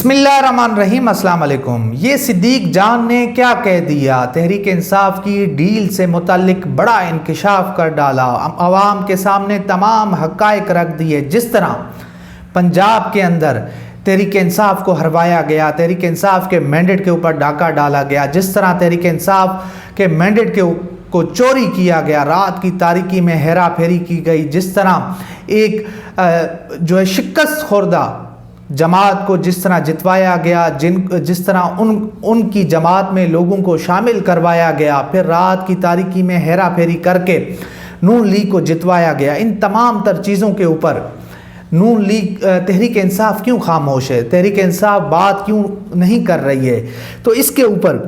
بسم اللہ الرحمن الرحیم۔ السلام علیکم۔ یہ صدیق جان نے کیا کہہ دیا؟ تحریک انصاف کی ڈیل سے متعلق بڑا انکشاف کر ڈالا، عوام کے سامنے تمام حقائق رکھ دیے۔ جس طرح پنجاب کے اندر تحریک انصاف کو ہروایا گیا، تحریک انصاف کے مینڈیٹ کے اوپر ڈاکہ ڈالا گیا، جس طرح تحریک انصاف کے مینڈیٹ کو چوری کیا گیا، رات کی تاریکی میں ہیرا پھیری کی گئی، جس طرح ایک شکست خوردہ جماعت کو جس طرح جتوایا گیا، جس طرح ان کی جماعت میں لوگوں کو شامل کروایا گیا، پھر رات کی تاریکی میں ہیرا پھیری کر کے نون لیگ کو جتوایا گیا، ان تمام تر چیزوں کے اوپر نون لیگ تحریک انصاف کیوں خاموش ہے؟ تحریک انصاف بات کیوں نہیں کر رہی ہے؟ تو اس کے اوپر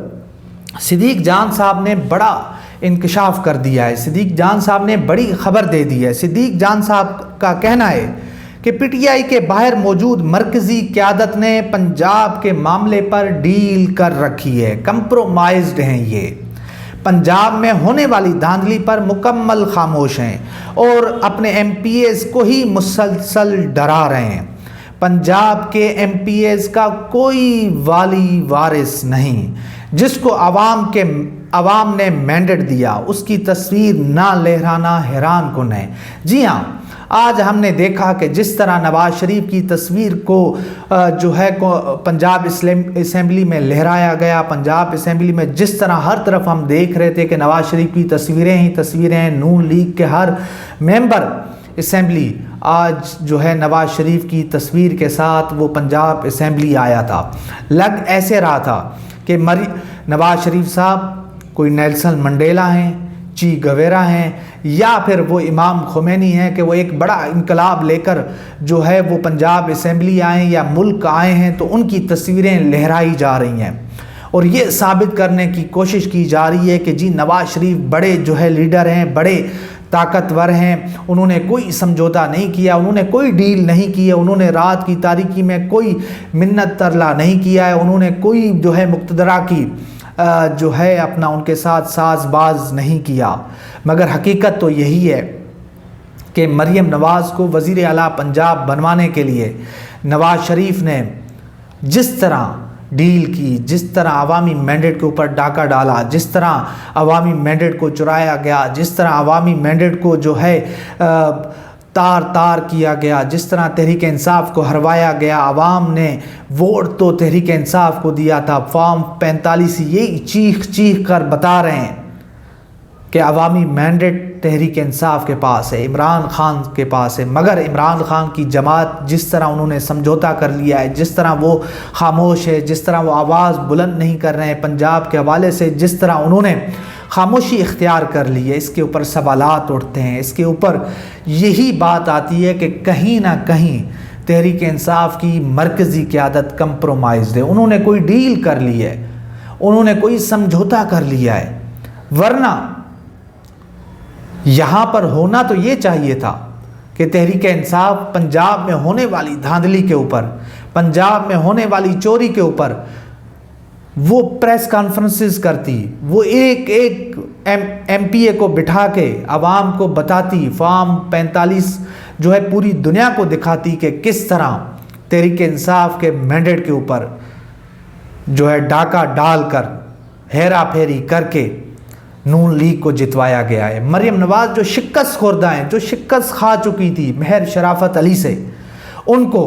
صدیق جان صاحب نے بڑا انکشاف کر دیا ہے، صدیق جان صاحب نے بڑی خبر دے دی ہے۔ صدیق جان صاحب کا کہنا ہے کہ پی ٹی آئی کے باہر موجود مرکزی قیادت نے پنجاب کے معاملے پر ڈیل کر رکھی ہے، کمپرومائزڈ ہیں، یہ پنجاب میں ہونے والی دھاندلی پر مکمل خاموش ہیں اور اپنے ایم پی ایز کو ہی مسلسل ڈرا رہے ہیں۔ پنجاب کے ایم پی ایز کا کوئی والی وارث نہیں، جس کو عوام نے مینڈیٹ دیا، اس کی تصویر نہ لہرانا حیران کن ہے۔ جی ہاں، آج ہم نے دیکھا کہ جس طرح نواز شریف کی تصویر کو پنجاب اسمبلی میں لہرایا گیا، پنجاب اسمبلی میں جس طرح ہر طرف ہم دیکھ رہے تھے کہ نواز شریف کی تصویریں ہی تصویریں ہیں، نون لیگ کے ہر ممبر اسمبلی آج نواز شریف کی تصویر کے ساتھ وہ پنجاب اسمبلی آیا تھا۔ لگ ایسے رہا تھا کہ نواز شریف صاحب کوئی نیلسن منڈیلا ہیں، چی گویرا ہیں، یا پھر وہ امام خمینی ہیں کہ وہ ایک بڑا انقلاب لے کر وہ پنجاب اسمبلی آئے یا ملک آئے ہیں، تو ان کی تصویریں لہرائی جا رہی ہیں اور یہ ثابت کرنے کی کوشش کی جا رہی ہے کہ جی نواز شریف بڑے لیڈر ہیں، بڑے طاقتور ہیں، انہوں نے کوئی سمجھوتا نہیں کیا، انہوں نے کوئی ڈیل نہیں کی ہے، انہوں نے رات کی تاریکی میں کوئی منت ترلا نہیں کیا ہے، انہوں نے کوئی مقتدرہ کی اپنا ان کے ساتھ ساز باز نہیں کیا۔ مگر حقیقت تو یہی ہے کہ مریم نواز کو وزیر اعلیٰ پنجاب بنوانے کے لیے نواز شریف نے جس طرح ڈیل کی، جس طرح عوامی مینڈیٹ کے اوپر ڈاکہ ڈالا، جس طرح عوامی مینڈیٹ کو چرایا گیا، جس طرح عوامی مینڈیٹ کو تار کیا گیا، جس طرح تحریک انصاف کو ہروایا گیا، عوام نے ووٹ تو تحریک انصاف کو دیا تھا، فارم 45 یہی چیخ کر بتا رہے ہیں کہ عوامی مینڈیٹ تحریک انصاف کے پاس ہے، عمران خان کے پاس ہے، مگر عمران خان کی جماعت جس طرح انہوں نے سمجھوتا کر لیا ہے، جس طرح وہ خاموش ہے، جس طرح وہ آواز بلند نہیں کر رہے ہیں پنجاب کے حوالے سے، جس طرح انہوں نے خاموشی اختیار کر لی ہے، اس کے اوپر سوالات اٹھتے ہیں، اس کے اوپر یہی بات آتی ہے کہ کہیں نہ کہیں تحریک انصاف کی مرکزی قیادت کمپرومائزڈ ہے، انہوں نے کوئی ڈیل کر لی ہے، انہوں نے کوئی سمجھوتا کر لیا ہے، ورنہ یہاں پر ہونا تو یہ چاہیے تھا کہ تحریک انصاف پنجاب میں ہونے والی دھاندلی کے اوپر، پنجاب میں ہونے والی چوری کے اوپر وہ پریس کانفرنسز کرتی، وہ ایک ایم پی اے کو بٹھا کے عوام کو بتاتی، فارم 45 پوری دنیا کو دکھاتی کہ کس طرح تحریک انصاف کے مینڈیٹ کے اوپر ڈاکہ ڈال کر ہیرا پھیری کر کے نون لیگ کو جتوایا گیا ہے۔ مریم نواز جو شکست خوردہ ہیں، جو شکست کھا چکی تھی مہر شرافت علی سے، ان کو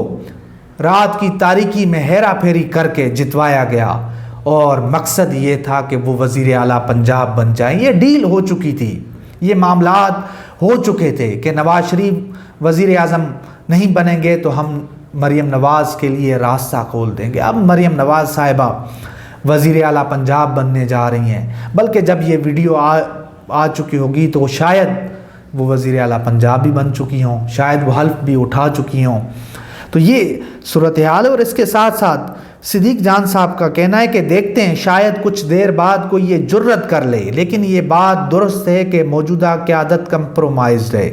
رات کی تاریکی میں ہیرا پھیری کر کے جتوایا گیا اور مقصد یہ تھا کہ وہ وزیر اعلیٰ پنجاب بن جائیں۔ یہ ڈیل ہو چکی تھی، یہ معاملات ہو چکے تھے کہ نواز شریف وزیر اعظم نہیں بنیں گے تو ہم مریم نواز کے لیے راستہ کھول دیں گے۔ اب مریم نواز صاحبہ وزیر اعلیٰ پنجاب بننے جا رہی ہیں، بلکہ جب یہ ویڈیو آ چکی ہوگی تو شاید وہ وزیر اعلیٰ پنجاب بھی بن چکی ہوں، شاید وہ حلف بھی اٹھا چکی ہوں۔ تو یہ صورتحال ہے، اور اس کے ساتھ ساتھ صدیق جان صاحب کا کہنا ہے کہ دیکھتے ہیں شاید کچھ دیر بعد کوئی یہ جرت کر لے، لیکن یہ بات درست ہے کہ موجودہ قیادت کمپرومائزڈ ہے،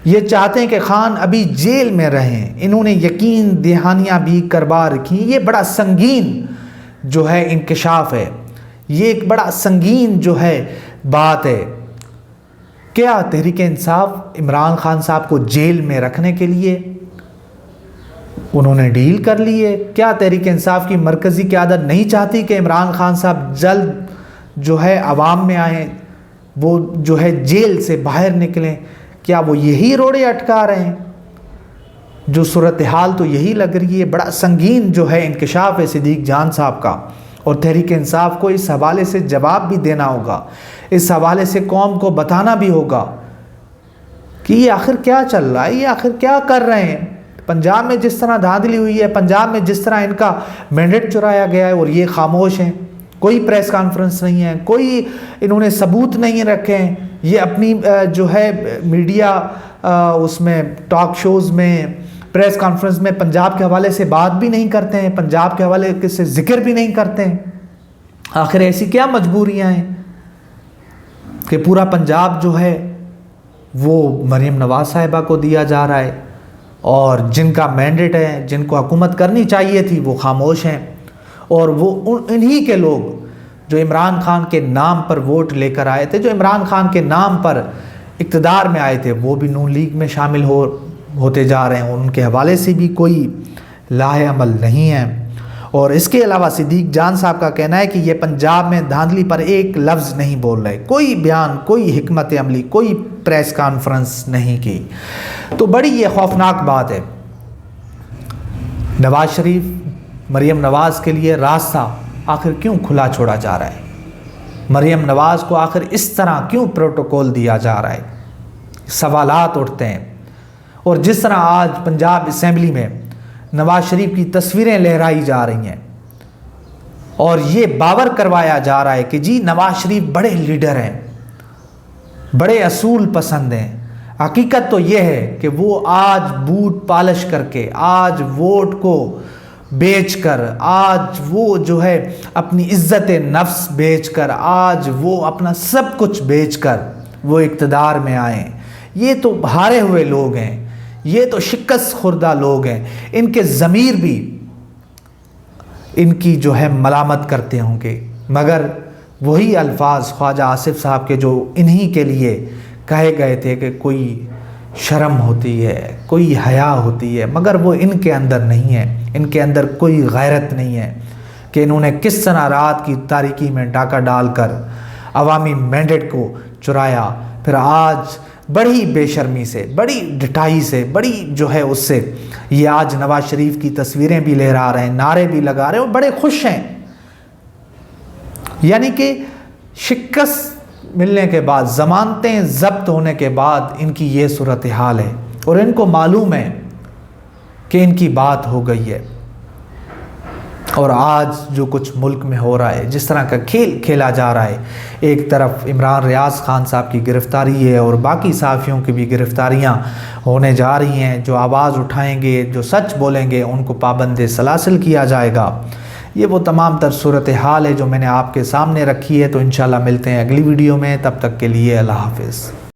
یہ چاہتے ہیں کہ خان ابھی جیل میں رہیں، انہوں نے یقین دہانیاں بھی کروا رکھی۔ یہ بڑا سنگین انکشاف ہے، یہ ایک بڑا سنگین بات ہے۔ کیا تحریک انصاف عمران خان صاحب کو جیل میں رکھنے کے لیے انہوں نے ڈیل کر لی ہے۔ کیا تحریک انصاف کی مرکزی قیادت نہیں چاہتی کہ عمران خان صاحب جلد جو ہے عوام میں آئیں، وہ جو ہے جیل سے باہر نکلیں؟ کیا وہ یہی روڑے اٹکا رہے ہیں؟ جو صورتحال تو یہی لگ رہی ہے۔ بڑا سنگین جو ہے انکشاف ہے صدیق جان صاحب کا، اور تحریک انصاف کو اس حوالے سے جواب بھی دینا ہوگا، اس حوالے سے قوم کو بتانا بھی ہوگا کہ یہ آخر کیا چل رہا ہے، یہ آخر کیا کر رہے ہیں۔ پنجاب میں جس طرح دھاندلی ہوئی ہے، پنجاب میں جس طرح ان کا مینڈیٹ چرایا گیا ہے، اور یہ خاموش ہیں، کوئی پریس کانفرنس نہیں ہے، کوئی انہوں نے ثبوت نہیں رکھے ہیں، یہ اپنی جو ہے میڈیا اس میں ٹاک شوز میں پریس کانفرنس میں پنجاب کے حوالے سے بات بھی نہیں کرتے ہیں، پنجاب کے حوالے سے ذکر بھی نہیں کرتے ہیں۔ آخر ایسی کیا مجبوریاں ہیں کہ پورا پنجاب جو ہے وہ مریم نواز صاحبہ کو دیا جا رہا ہے، اور جن کا مینڈیٹ ہے، جن کو حکومت کرنی چاہیے تھی، وہ خاموش ہیں، اور وہ انہی کے لوگ جو عمران خان کے نام پر ووٹ لے کر آئے تھے، جو عمران خان کے نام پر اقتدار میں آئے تھے، وہ بھی نون لیگ میں شامل ہوتے جا رہے ہیں، ان کے حوالے سے بھی کوئی لاہ عمل نہیں ہے۔ اور اس کے علاوہ صدیق جان صاحب کا کہنا ہے کہ یہ پنجاب میں دھاندلی پر ایک لفظ نہیں بول رہے، کوئی بیان، کوئی حکمت عملی، کوئی پریس کانفرنس نہیں کی۔ تو بڑی یہ خوفناک بات ہے۔ نواز شریف، مریم نواز کے لیے راستہ آخر کیوں کھلا چھوڑا جا رہا ہے؟ مریم نواز کو آخر اس طرح کیوں پروٹوکول دیا جا رہا ہے؟ سوالات اٹھتے ہیں۔ اور جس طرح آج پنجاب اسمبلی میں نواز شریف کی تصویریں لہرائی جا رہی ہیں، اور یہ باور کروایا جا رہا ہے کہ جی نواز شریف بڑے لیڈر ہیں، بڑے اصول پسند ہیں، حقیقت تو یہ ہے کہ وہ آج بوٹ پالش کر کے، آج ووٹ کو بیچ کر، آج وہ جو ہے اپنی عزت نفس بیچ کر، آج وہ اپنا سب کچھ بیچ کر وہ اقتدار میں آئیں۔ یہ تو ہارے ہوئے لوگ ہیں، یہ تو شکست خوردہ لوگ ہیں، ان کے ضمیر بھی ان کی جو ہے ملامت کرتے ہوں گے، مگر وہی الفاظ خواجہ آصف صاحب کے جو انہی کے لیے کہے گئے تھے کہ کوئی شرم ہوتی ہے، کوئی حیا ہوتی ہے، مگر وہ ان کے اندر نہیں ہے، ان کے اندر کوئی غیرت نہیں ہے کہ انہوں نے کس طرح رات کی تاریکی میں ڈاکہ ڈال کر عوامی مینڈیٹ کو چرایا، پھر آج بڑی بے شرمی سے، بڑی ڈٹائی سے، بڑی جو ہے اس سے یہ آج نواز شریف کی تصویریں بھی لہرا رہے ہیں، نعرے بھی لگا رہے ہیں، اور بڑے خوش ہیں۔ یعنی کہ شکست ملنے کے بعد، ضمانتیں ضبط ہونے کے بعد ان کی یہ صورتحال ہے، اور ان کو معلوم ہے کہ ان کی بات ہو گئی ہے۔ اور آج جو کچھ ملک میں ہو رہا ہے، جس طرح کا کھیل کھیلا جا رہا ہے، ایک طرف عمران ریاض خان صاحب کی گرفتاری ہے، اور باقی صحافیوں کی بھی گرفتاریاں ہونے جا رہی ہیں، جو آواز اٹھائیں گے، جو سچ بولیں گے، ان کو پابند سلاسل کیا جائے گا۔ یہ وہ تمام تر صورتحال ہے جو میں نے آپ کے سامنے رکھی ہے۔ تو انشاءاللہ ملتے ہیں اگلی ویڈیو میں، تب تک کے لیے اللہ حافظ۔